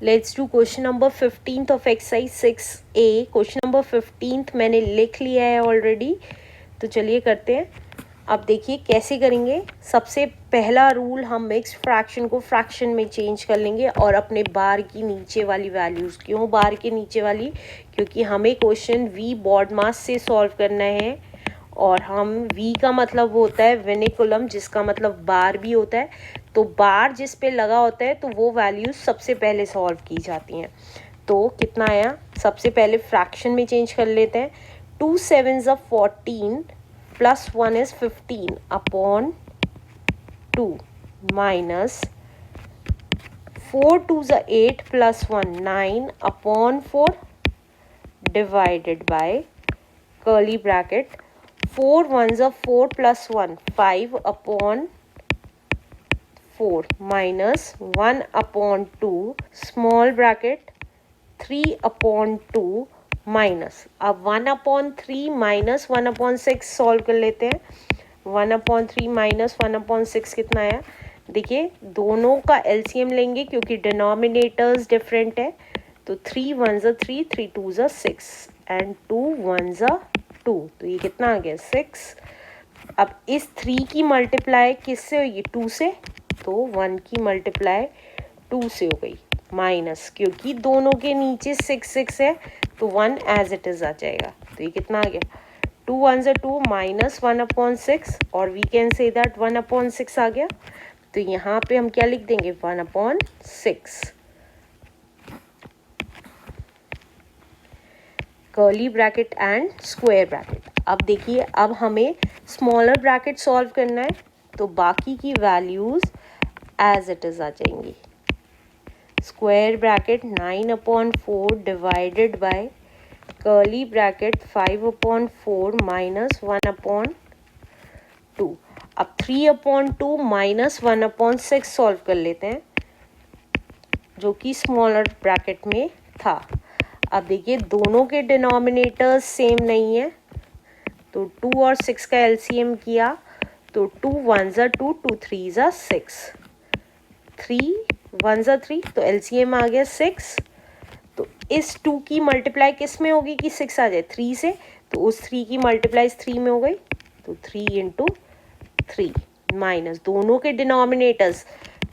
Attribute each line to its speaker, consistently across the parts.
Speaker 1: Let's do question number 15 of exercise 6A। Question number 15 मैंने लिख लिया है ऑलरेडी, तो चलिए करते हैं। अब देखिए कैसे करेंगे। सबसे पहला रूल, हम मिक्स फ्रैक्शन को फ्रैक्शन में चेंज कर लेंगे और अपने बार की नीचे वाली वैल्यूज़, क्यों बार के नीचे वाली, क्योंकि हमें क्वेश्चन वी बॉड मास से सॉल्व करना है और हम वी का मतलब होता है विनिकुलम, जिसका मतलब बार भी होता है। तो बार जिस पे लगा होता है तो वो वैल्यूज सबसे पहले सॉल्व की जाती हैं। तो कितना आया, सबसे पहले फ्रैक्शन में चेंज कर लेते हैं। 2 7s are 14 plus 1 is 15 upon 2 minus 4 2s are 8 plus 1 9 upon 4 divided bye curly bracket 4 1s are 4 plus 1 5 upon 4 minus 1 upon 2 small bracket 3 upon 2 minus, अब 1 अपॉन 3 माइनस 1 अपॉन 6 सॉल्व कर लेते हैं। 1 अपॉन 3 माइनस 1 अपॉन 6 कितना आया, देखिए दोनों का LCM लेंगे क्योंकि डिनोमिनेटर्स डिफरेंट है। तो 3 1s are 3 3 2s are 6 and 2 1s are 2, तो ये कितना आ गया 6। अब इस 3 की मल्टीप्लाई किससे होगी, 2 से, तो 1 की मल्टीप्लाई 2 से हो गई माइनस, क्योंकि दोनों के नीचे 6 6 है तो 1 एज इट इज आ जाएगा। तो ये कितना आ गया, 2 1s are 2 माइनस 1 अपॉन 6 और we can say that 1 upon 6 आ गया। तो यहाँ पे हम क्या लिख देंगे, 1 upon 6 curly bracket and square bracket. अब देखिए, अब हमें स्मॉलर ब्रैकेट सॉल्व करना है, तो बाकी की वैल्यूज एज इट इज आ जाएंगी। Square bracket 9 upon 4 divided bye curly bracket 5 upon 4 minus 1 upon 2। अब 3 अपॉन 2 माइनस 1 अपॉन 6 सॉल्व कर लेते हैं, जो कि स्मॉलर ब्रैकेट में था। अब देखिए दोनों के डिनोमिनेटर्स सेम नहीं है, तो 2 और 6 का एलसीएम किया तो 2 1s are 2 2 3s are 6 3 1s are 3, तो एलसीएम आ गया 6। तो इस 2 की मल्टीप्लाई किस में होगी कि 6 आ जाए, 3 से, तो उस 3 की मल्टीप्लाई 3 में हो गई, तो 3 इंटू 3 माइनस दोनों के डिनोमिनेटर्स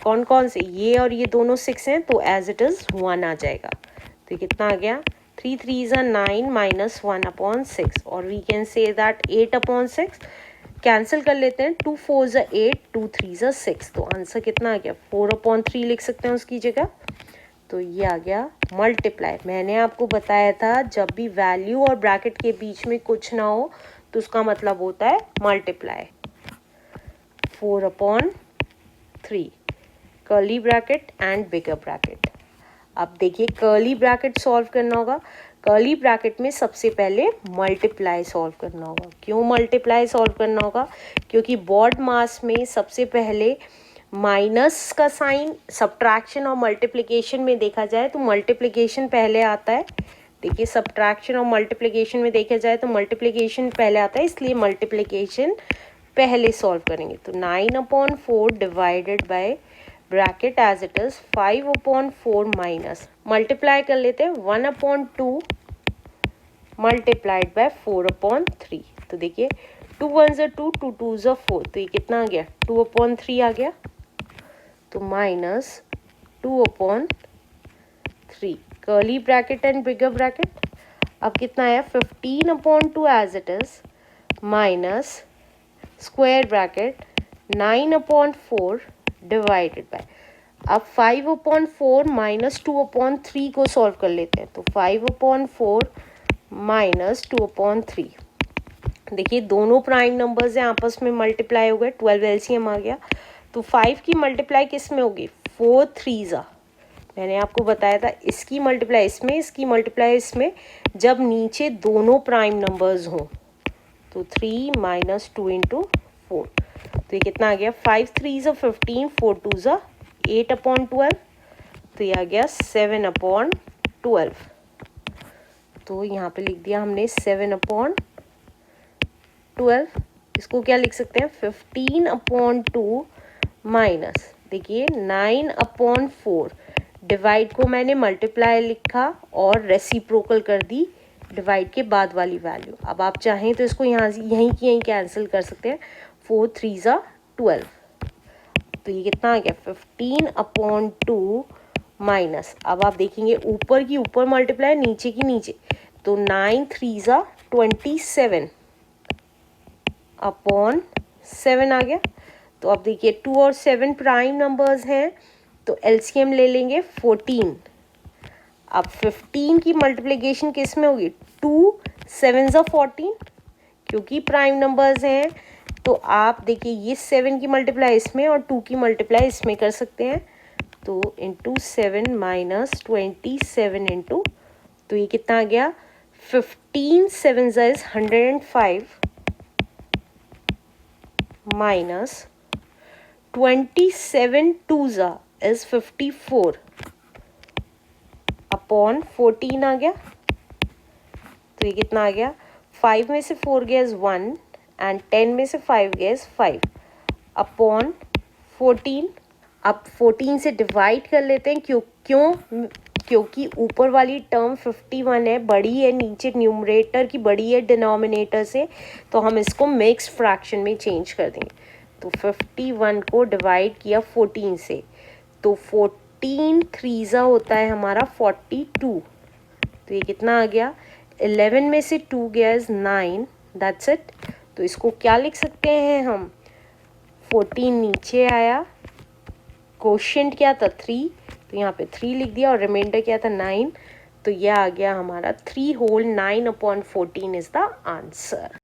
Speaker 1: कौन कौन से, ये और ये दोनों 6 हैं, तो एज इट इज 1 आ जाएगा। तो कितना आ गया, 3 3s are 9 माइनस 1 अपॉन 6 और we can say that 8 upon 6 कैंसिल कर लेते हैं। 2 4s are 8 2 3s are 6, तो आंसर कितना आ गया, 4 अपॉन 3 लिख सकते हैं उसकी जगह। तो ये आ गया मल्टीप्लाई। मैंने आपको बताया था जब भी वैल्यू और ब्रैकेट के बीच में कुछ ना हो तो उसका मतलब होता है multiply. 4 upon 3 curly bracket and bigger bracket. अब देखिए कर्ली ब्रैकेट सॉल्व करना होगा, कर्ली ब्रैकेट में सबसे पहले मल्टीप्लाई सॉल्व करना होगा। क्यों मल्टीप्लाई सॉल्व करना होगा, क्योंकि बॉड मास में सबसे पहले माइनस का साइन, सब्ट्रैक्शन और मल्टीप्लिकेशन में देखा जाए तो मल्टीप्लिकेशन पहले आता है। देखिए सब्ट्रैक्शन और मल्टीप्लिकेशन में देखा जाए तो मल्टीप्लिकेशन पहले आता है, इसलिए मल्टीप्लिकेशन पहले सॉल्व करेंगे। तो 9 upon 4 divided by bracket as it is 5 upon 4 minus, multiply कर लेते हैं 1 अपॉन 2 मल्टीप्लाइड बाय 4 अपॉन 3। तो देखिए 2 1s are 2 2 2s are 4, तो ये कितना आ गया, 2 अपॉन 3 आ गया, तो minus 2 upon 3 curly bracket and bigger bracket. अब कितना आया, 15 upon 2 as it is minus square bracket 9 upon 4 divided by, अब 5 अपॉन 4 माइनस 2 अपॉन 3 को सॉल्व कर लेते हैं। तो 5 अपॉन 4 माइनस 2 अपॉन 3, देखिए दोनों प्राइम नंबर्स हैं, आपस में मल्टीप्लाई हो गए, 12 एलसीएम आ गया। तो 5 की मल्टीप्लाई किस में होगी, 4 3s, मैंने आपको बताया था इसकी मल्टीप्लाई इसमें, इसकी मल्टीप्लाई इसमें, जब नीचे दोनों प्राइम नंबर्स हों। तो 3 माइनस 2 इंटू 4, तो ये कितना आ गया, 5 3s are 15 4 2s are 8 upon 12, तो ये आ गया 7 अपॉन 12। तो यहाँ पे लिख दिया हमने 7 अपॉन 12। इसको क्या लिख सकते हैं, 15 अपॉन 2 माइनस, देखिए 9 अपॉन 4 डिवाइड को मैंने मल्टीप्लाई लिखा और रेसिप्रोकल कर दी डिवाइड के बाद वाली वैल्यू। अब आप चाहें तो इसको यहाँ यहीं की यहीं कैंसिल कर सकते हैं। 4 3 ज़ा 12, तो ये कितना आ गया 15/2 माइनस, अब आप देखेंगे ऊपर की ऊपर मल्टीप्लाई नीचे की नीचे, तो 9 3 ज़ा 27/7 आ गया। तो अब देखिए 2 और 7 प्राइम नंबर्स हैं, तो एलसीएम ले लेंगे 14। अब 15 की मल्टीप्लिकेशन किस में होगी, 2 7 ज़ा 14, क्योंकि प्राइम नंबर्स हैं तो आप देखिए ये 7 की मल्टीप्लाई इसमें और 2 की मल्टीप्लाई इसमें कर सकते हैं। तो इंटू 7 माइनस 27 इंटू, तो ये कितना आ गया 15 7 ज़ा इज 105 माइनस 27 2 ज़ा इज 54 अपॉन 14 आ गया। तो ये कितना आ गया, 5 में से 4 गया इज 1 एंड 10 में से 5 गया इज 5 अपॉन 14। अब 14 से डिवाइड कर लेते हैं, क्योंकि ऊपर वाली टर्म 51 है, बड़ी है नीचे न्यूमरेटर की, बड़ी है डिनोमिनेटर से, तो हम इसको मिक्स्ड फ्रैक्शन में चेंज कर देंगे। तो 51 को डिवाइड किया 14 से, तो 14 3 ज़ा होता है हमारा 42। तो ये कितना आ गया, 11 में से 2 गया इज 9, दैट्स इट। तो इसको क्या लिख सकते हैं हम, 14 नीचे आया, कोशेंट क्या था 3, तो यहाँ पे 3 लिख दिया और रिमाइंडर क्या था 9, तो यह आ गया हमारा 3 होल 9/14 इज द आंसर।